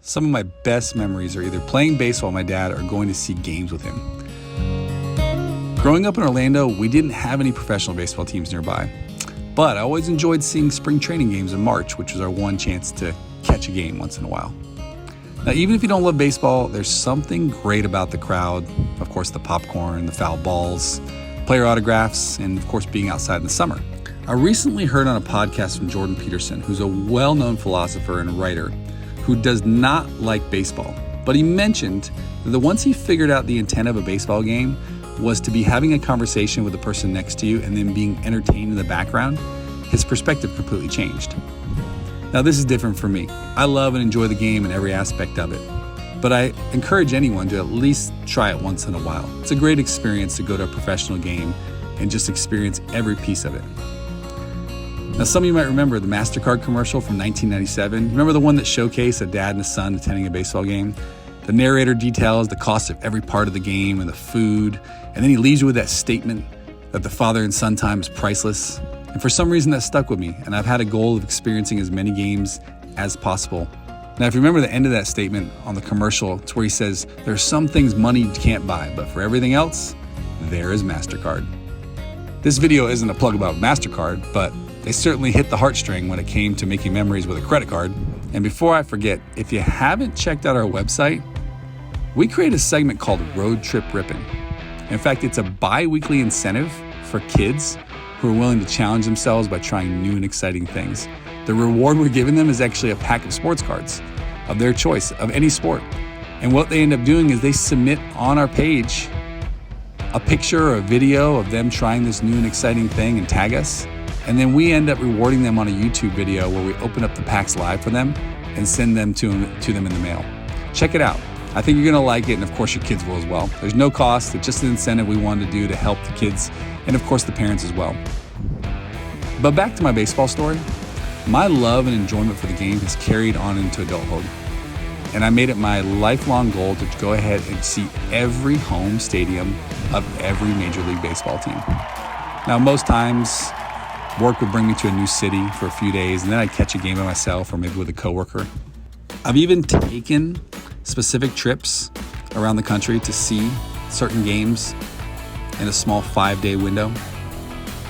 Some of my best memories are either playing baseball with my dad or going to see games with him. Growing up in Orlando, we didn't have any professional baseball teams nearby, but I always enjoyed seeing spring training games in March, which was our one chance to catch a game once in a while. Now, even if you don't love baseball, there's something great about the crowd, of course, the popcorn, the foul balls, player autographs, and of course, being outside in the summer. I recently heard on a podcast from Jordan Peterson, who's a well-known philosopher and writer who does not like baseball, but he mentioned that once he figured out the intent of a baseball game was to be having a conversation with the person next to you and then being entertained in the background, his perspective completely changed. Now, this is different for me. I love and enjoy the game in every aspect of it, but I encourage anyone to at least try it once in a while. It's a great experience to go to a professional game and just experience every piece of it. Now, some of you might remember the MasterCard commercial from 1997. Remember the one that showcased a dad and a son attending a baseball game? The narrator details the cost of every part of the game and the food, and then he leaves you with that statement that the father and son time is priceless. And for some reason that stuck with me, and I've had a goal of experiencing as many games as possible. Now, if you remember the end of that statement on the commercial, it's where he says, "There are some things money can't buy, but for everything else, there is MasterCard." This video isn't a plug about MasterCard, but they certainly hit the heartstring when it came to making memories with a credit card. And before I forget, if you haven't checked out our website, we created a segment called Road Trip Rippin'. In fact, it's a bi-weekly incentive for kids who are willing to challenge themselves by trying new and exciting things. The reward we're giving them is actually a pack of sports cards of their choice, of any sport. And what they end up doing is they submit on our page a picture or a video of them trying this new and exciting thing and tag us. And then we end up rewarding them on a YouTube video where we open up the packs live for them and send them to them in the mail. Check it out. I think you're gonna like it, and of course your kids will as well. There's no cost, it's just an incentive we wanted to do to help the kids and of course the parents as well. But back to my baseball story, my love and enjoyment for the game has carried on into adulthood. And I made it my lifelong goal to go ahead and see every home stadium of every Major League Baseball team. Now, most times, work would bring me to a new city for a few days, and then I'd catch a game by myself or maybe with a coworker. I've even taken specific trips around the country to see certain games in a small 5-day window.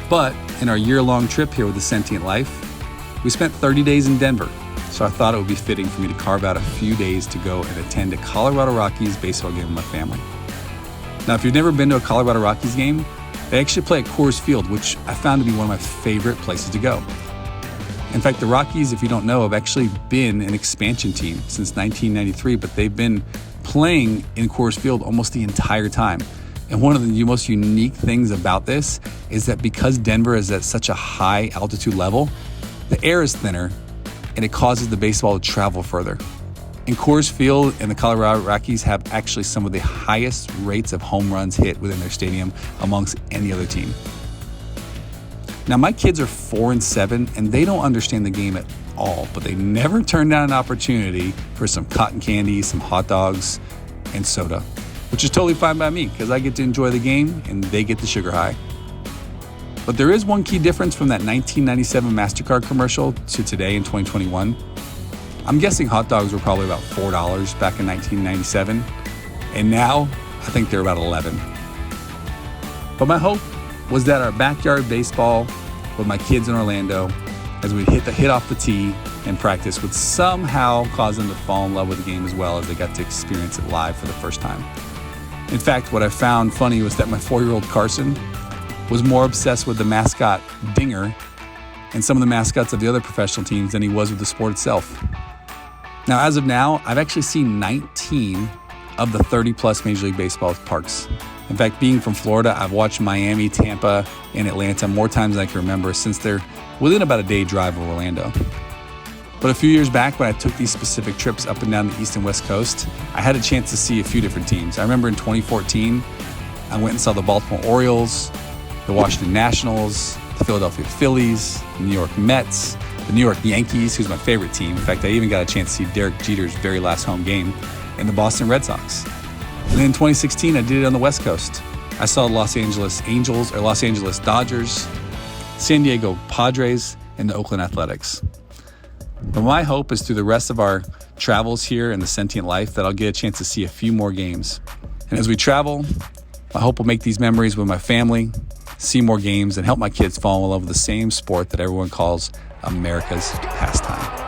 But in our year-long trip here with the Sentient Life, we spent 30 days in Denver. So I thought it would be fitting for me to carve out a few days to go and attend a Colorado Rockies baseball game with my family. Now, if you've never been to a Colorado Rockies game, they actually play at Coors Field, which I found to be one of my favorite places to go. In fact, the Rockies, if you don't know, have actually been an expansion team since 1993, but they've been playing in Coors Field almost the entire time. And one of the most unique things about this is that because Denver is at such a high altitude level, the air is thinner and it causes the baseball to travel further. And Coors Field and the Colorado Rockies have actually some of the highest rates of home runs hit within their stadium amongst any other team. Now, my kids are 4 and 7, and they don't understand the game at all, but they never turn down an opportunity for some cotton candy, some hot dogs, and soda, which is totally fine by me because I get to enjoy the game and they get the sugar high. But there is one key difference from that 1997 MasterCard commercial to today in 2021. I'm guessing hot dogs were probably about $4 back in 1997, and now I think they're about $11. But my hope was that our backyard baseball with my kids in Orlando, as we'd hit off the tee and practice, would somehow cause them to fall in love with the game as well as they got to experience it live for the first time. In fact, what I found funny was that my 4-year-old Carson was more obsessed with the mascot Dinger and some of the mascots of the other professional teams than he was with the sport itself. Now, as of now, I've actually seen 19 of the 30-plus Major League Baseball parks. In fact, being from Florida, I've watched Miami, Tampa, and Atlanta more times than I can remember since they're within about a day drive of Orlando. But a few years back when I took these specific trips up and down the East and West Coast, I had a chance to see a few different teams. I remember in 2014, I went and saw the Baltimore Orioles, the Washington Nationals, the Philadelphia Phillies, the New York Mets, the New York Yankees, who's my favorite team. In fact, I even got a chance to see Derek Jeter's very last home game, and the Boston Red Sox. And then in 2016, I did it on the West Coast. I saw the Los Angeles Angels, or Los Angeles Dodgers, San Diego Padres, and the Oakland Athletics. But my hope is through the rest of our travels here and the sentient life that I'll get a chance to see a few more games. And as we travel, I hope we'll make these memories with my family, see more games, and help my kids fall in love with the same sport that everyone calls America's pastime.